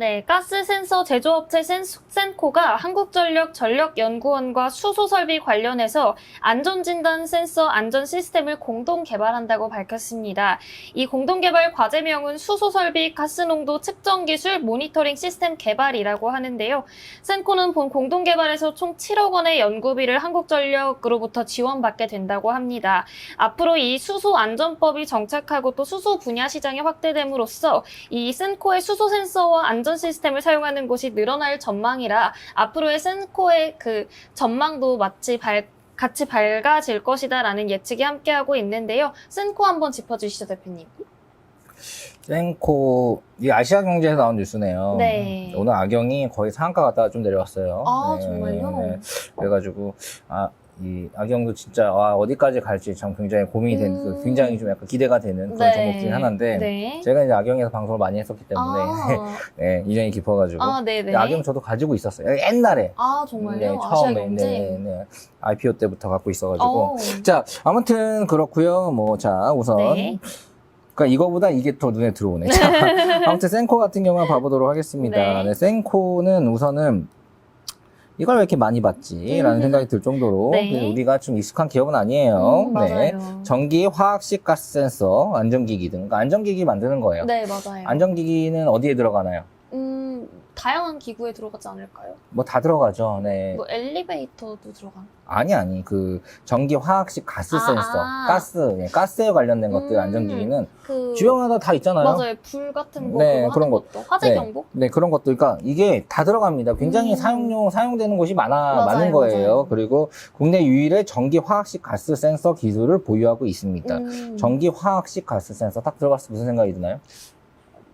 네, 가스 센서 제조업체 센코가 한국전력 전력연구원과 수소설비 관련해서 안전진단 센서 안전 시스템을 공동 개발한다고 밝혔습니다. 이 공동 개발 과제명은 수소설비 가스농도 측정 기술 모니터링 시스템 개발이라고 하는데요. 센코는 본 공동 개발에서 총 7억 원의 연구비를 한국전력으로부터 지원받게 된다고 합니다. 앞으로 이 수소 안전법이 정착하고 또 수소 분야 시장이 확대됨으로써 이 센코의 수소 센서와 안전 시스템을 사용하는 곳이 늘어날 전망이라 앞으로의 센코의 그 전망도 같이 밝아질 것이다라는 예측이 함께하고 있는데요. 센코 한번 짚어주시죠, 대표님. 센코, 이 아시아경제에서 나온 뉴스네요. 네. 오늘 악영이 거의 상한가 갔다가 좀 내려왔어요. 아, 네, 정말요? 네. 그래가지고, 이 악영도 진짜 어디까지 갈지 참 굉장히 고민이 되는, 굉장히 좀 약간 기대가 되는 그런 네. 종목 중에 하나인데, 네. 제가 이제 악영에서 방송을 많이 했었기 때문에, 네, 인연이 깊어가지고. 네네. 악영 저도 가지고 있었어요. 옛날에. 정말요? 네, 처음에, 아시아경제? 네. IPO 때부터 갖고 있어가지고. 자, 아무튼 그렇고요. 뭐, 자, 우선. 네. 그러니까 이거보다 이게 더 눈에 들어오네. 자, 아무튼 센코 같은 경우 봐보도록 하겠습니다. 네. 네, 센코는 우선은 이걸 왜 이렇게 많이 봤지라는 생각이 들 정도로 네. 우리가 좀 익숙한 기업은 아니에요. 네, 맞아요. 전기, 화학식, 가스 센서, 안전기기 등 그러니까 안전기기 만드는 거예요. 네, 맞아요. 안전기기는 어디에 들어가나요? 다양한 기구에 들어가지 않을까요? 뭐 다 들어가죠. 네. 뭐 엘리베이터도 들어가. 아니 그 전기, 화학식, 가스 센서, 아. 가스에 관련된 것들 안전기기는 그 주변마다 다 있잖아요. 맞아요. 불 같은 거 네, 그거 그런 하는 것도. 화재 네, 경보? 네, 그런 것들. 그러니까 이게 다 들어갑니다. 굉장히 사용되는 곳이 맞아요, 많은 거예요. 맞아요. 그리고 국내 유일의 전기, 화학식, 가스 센서 기술을 보유하고 있습니다. 전기, 화학식, 가스 센서 딱 들어갔을 때 무슨 생각이 드나요?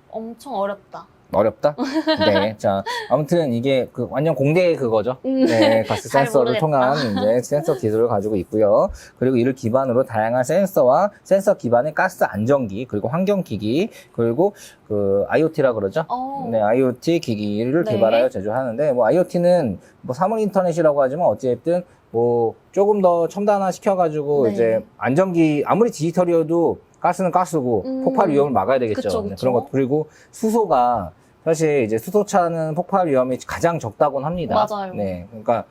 엄청 어렵다. 어렵다? 네. 자, 아무튼 이게 완전 공대의 그거죠. 네. 가스 잘 센서를 모르겠다. 통한 이제 센서 기술을 가지고 있고요. 그리고 이를 기반으로 다양한 센서와 센서 기반의 가스 안전기, 그리고 환경기기, 그리고 그 IoT라 그러죠. 네. IoT 기기를 네. 개발하여 제조하는데, 뭐 IoT는 뭐 사물 인터넷이라고 하지만 어찌됐든 뭐 조금 더 첨단화 시켜가지고 네. 이제 안전기, 아무리 디지털이어도 가스는 가스고 폭발 위험을 막아야 되겠죠. 그쵸, 네, 그쵸. 그런 것. 그리고 수소가 사실 이제 수소차는 폭발 위험이 가장 적다곤 합니다. 맞아요. 네. 그러니까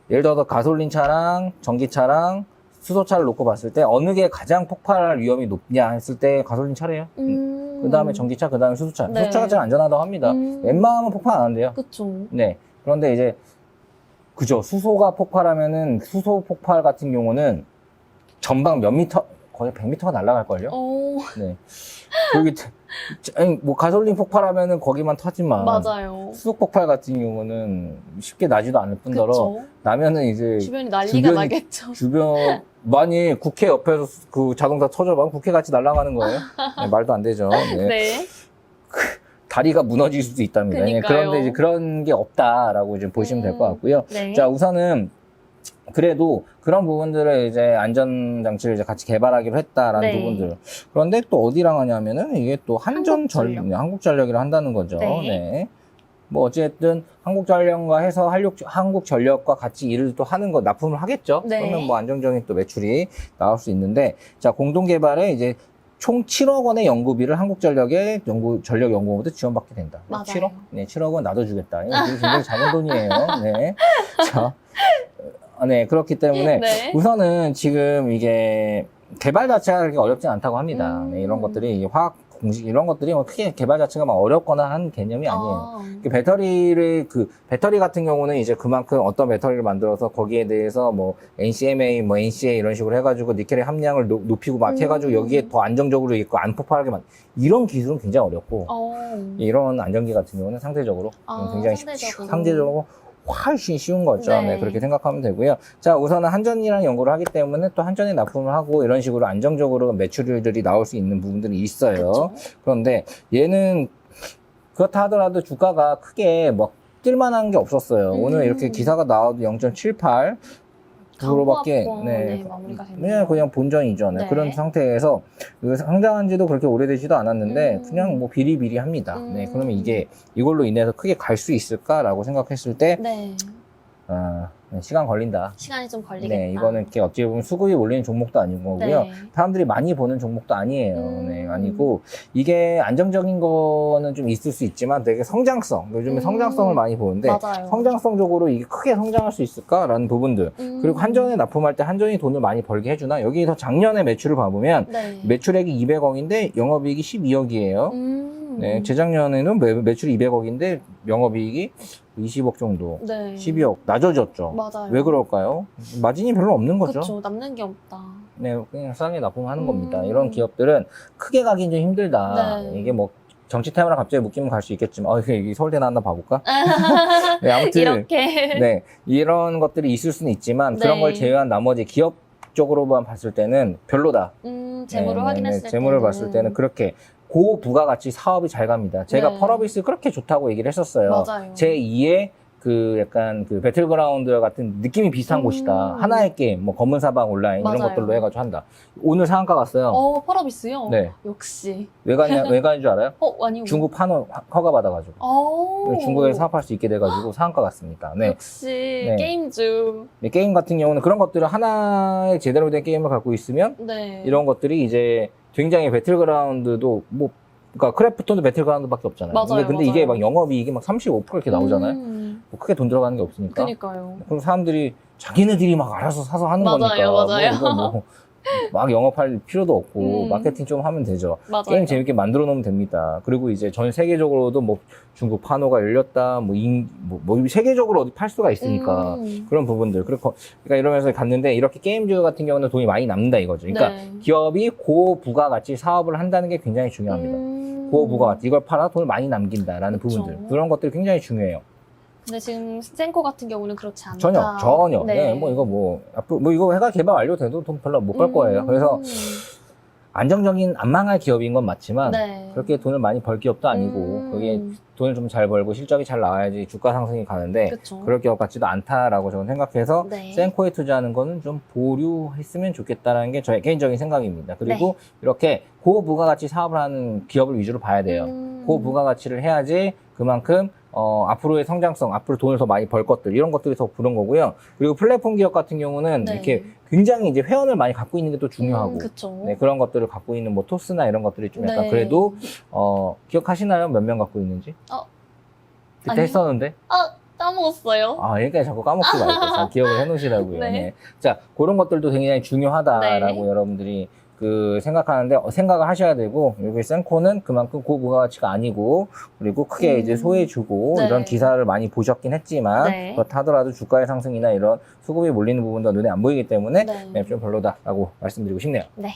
예를 들어서 가솔린 차랑 전기차랑 수소차를 놓고 봤을 때 어느 게 가장 폭발 위험이 높냐 했을 때 가솔린 차래요. 그 다음에 전기차, 그 다음에 수소차. 네. 수소차가 제일 안전하다고 합니다. 웬만하면 폭발 안 한대요. 그쵸. 네. 그런데 이제 그죠. 수소가 폭발하면은 수소 폭발 같은 경우는 전방 몇 미터, 거의 100m가 날아갈걸요? 네. 뭐 가솔린 폭발하면은 거기만 터지만. 맞아요. 수소 폭발 같은 경우는 쉽게 나지도 않을 뿐더러 그쵸. 나면은 이제 주변이 난리가 나겠죠. 주변 많이 국회 옆에서 그 자동차 터져봐 국회 같이 날아가는 거예요. 네, 말도 안 되죠. 네. 네. 다리가 무너질 수도 있답니다. 네, 그러니까요. 그런데 이제 그런 게 없다라고 이제 보시면 될 것 같고요. 네. 자, 우선은 그래도 그런 부분들을 이제 안전장치를 이제 같이 개발하기로 했다라는 네. 부분들. 그런데 또 어디랑 하냐면은 이게 또 한국전력이랑 한다는 거죠. 네. 네. 뭐 어쨌든 한국전력과 해서 한국전력과 같이 일을 또 하는 거 납품을 하겠죠. 네. 그러면 뭐 안정적인 또 매출이 나올 수 있는데, 자, 공동개발에 이제 총 7억 원의 연구비를 한국전력의 전력연구원부터 지원받게 된다. 맞아요. 7억? 네, 7억 원 나도 주겠다. 이거 굉장히 작은 돈이에요. 네. 자, 네, 그렇기 때문에 네. 우선은 지금 이게 개발 자체가 그렇게 어렵진 않다고 합니다. 네, 이런 것들이 이게 화학 공식 이런 것들이 뭐 크게 개발 자체가 막 어렵거나 한 개념이 아니에요. 배터리 같은 경우는 이제 그만큼 어떤 배터리를 만들어서 거기에 대해서 뭐 NCMA, 뭐 NCA 이런 식으로 해가지고 니켈의 함량을 높이고 막 해가지고 여기에 더 안정적으로 있고 안 폭발하게 이런 기술은 굉장히 어렵고 이런 안전기 같은 경우는 상대적으로 굉장히 상대적으로 훨씬 쉬운 거죠. 네. 네, 그렇게 생각하면 되고요. 자, 우선은 한전이랑 연구를 하기 때문에 또 한전에 납품을 하고 이런 식으로 안정적으로 매출들이 나올 수 있는 부분들이 있어요. 그쵸. 그런데 얘는 그렇다 하더라도 주가가 크게 막 뛸만한 게 없었어요. 오늘 이렇게 기사가 나와도 0.78 그거밖에 마무리가 됐네요. 네, 그냥 본전이죠. 네. 네. 그런 상태에서 상장한 지도 그렇게 오래되지도 않았는데 그냥 뭐 비리비리합니다. 네, 그러면 이걸로 인해서 크게 갈 수 있을까라고 생각했을 때 네. 시간 걸린다. 시간이 좀 걸리겠다. 네, 이거는 이렇게 어찌 보면 수급이 몰리는 종목도 아닌 거고요. 네. 사람들이 많이 보는 종목도 아니에요. 네, 아니고 이게 안정적인 거는 좀 있을 수 있지만 되게 성장성, 요즘에 성장성을 많이 보는데 맞아요. 성장성적으로 이게 크게 성장할 수 있을까라는 부분들. 그리고 한전에 납품할 때 한전이 돈을 많이 벌게 해주나? 여기서 작년에 매출을 봐보면 네. 매출액이 200억인데 영업이익이 12억이에요. 네, 재작년에는 매출이 200억인데 영업이익이 20억 정도, 네. 12억 낮아졌죠. 맞아요. 왜 그럴까요? 마진이 별로 없는 거죠. 그렇죠. 남는 게 없다. 네, 그냥 싸게 납품하는 겁니다. 이런 기업들은 크게 가긴 좀 힘들다. 네. 이게 뭐 정치 테마랑 갑자기 묶이면 갈 수 있겠지만, 이게 서울대 나왔나 봐볼까? 네, 아무튼 이렇게. 네, 이런 것들이 있을 수는 있지만 그런 네. 걸 제외한 나머지 기업 쪽으로만 봤을 때는 별로다. 재무를 확인했을 때는. 재무를 봤을 때는 그렇게 고부가가치 사업이 잘 갑니다. 제가 네. 펄어비스 그렇게 좋다고 얘기를 했었어요. 맞아요. 제2의 그 약간 그 배틀그라운드 같은 느낌이 비슷한 곳이다. 하나의 게임, 뭐 검은 사방 온라인 이런 맞아요. 것들로 해가지고 한다. 오늘 상한가 갔어요. 펄어비스요? 네. 역시. 왜 가는 줄 알아요? 아니요. 중국 판호 허가 받아가지고. 중국에서 사업할 수 있게 돼가지고 상한가 갔습니다. 네. 역시 네. 게임주. 네, 게임 같은 경우는 그런 것들을 하나의 제대로 된 게임을 갖고 있으면 네. 이런 것들이 이제 굉장히 배틀그라운드도 뭐 그러니까 크래프톤도 배틀그라운드밖에 없잖아요. 맞아요, 근데 이게 맞아요. 막 영업이익이 막 35% 이렇게 나오잖아요. 뭐 크게 돈 들어가는 게 없으니까. 그니까요. 그럼 사람들이 자기네들이 막 알아서 사서 하는 맞아요, 거니까. 맞아요. 뭐 이거 뭐 막 영업할 필요도 없고 마케팅 좀 하면 되죠. 맞아요. 게임 재밌게 만들어 놓으면 됩니다. 그리고 이제 전 세계적으로도 뭐 중국 판호가 열렸다, 뭐 세계적으로 어디 팔 수가 있으니까 그런 부분들. 그러니까 이러면서 갔는데 이렇게 게임주 같은 경우는 돈이 많이 남는다 이거죠. 그러니까 네. 기업이 고부가가치 사업을 한다는 게 굉장히 중요합니다. 고부가가치 이걸 팔아 돈을 많이 남긴다라는 그쵸. 부분들. 그런 것들이 굉장히 중요해요. 근데 지금 센코 같은 경우는 그렇지 않다. 전혀. 네. 네, 앞으로 이거 회사 개발 완료돼도 돈 별로 못 벌 거예요. 그래서 안정적인 안 망할 기업인 건 맞지만 네. 그렇게 돈을 많이 벌 기업도 아니고 그게 돈을 좀 잘 벌고 실적이 잘 나와야지 주가 상승이 가는데 그쵸. 그럴 기업 같지도 않다라고 저는 생각해서 네. 센코에 투자하는 거는 좀 보류했으면 좋겠다라는 게 저의 개인적인 생각입니다. 그리고 이렇게 고부가가치 사업을 하는 기업을 위주로 봐야 돼요. 고부가가치를 해야지 그만큼 앞으로의 성장성, 앞으로 돈을 더 많이 벌 것들, 이런 것들이 더 부른 거고요. 그리고 플랫폼 기업 같은 경우는 네. 이렇게 굉장히 이제 회원을 많이 갖고 있는 게 또 중요하고, 그쵸. 네, 그런 것들을 갖고 있는 뭐 토스나 이런 것들이 좀 약간 네. 그래도, 기억하시나요? 몇 명 갖고 있는지? 그때 아니요. 했었는데? 까먹었어요. 그러니까 자꾸 까먹지 말고 잘 기억을 해 놓으시라고요. 네. 네. 자, 그런 것들도 굉장히 중요하다라고 네. 여러분들이 생각하는데, 생각을 하셔야 되고, 여기 센코는 그만큼 고부가가치가 아니고, 그리고 크게 이제 소외주고, 네. 이런 기사를 많이 보셨긴 했지만, 네. 그렇다 하더라도 주가의 상승이나 이런 수급이 몰리는 부분도 눈에 안 보이기 때문에, 네. 네, 좀 별로다라고 말씀드리고 싶네요. 네.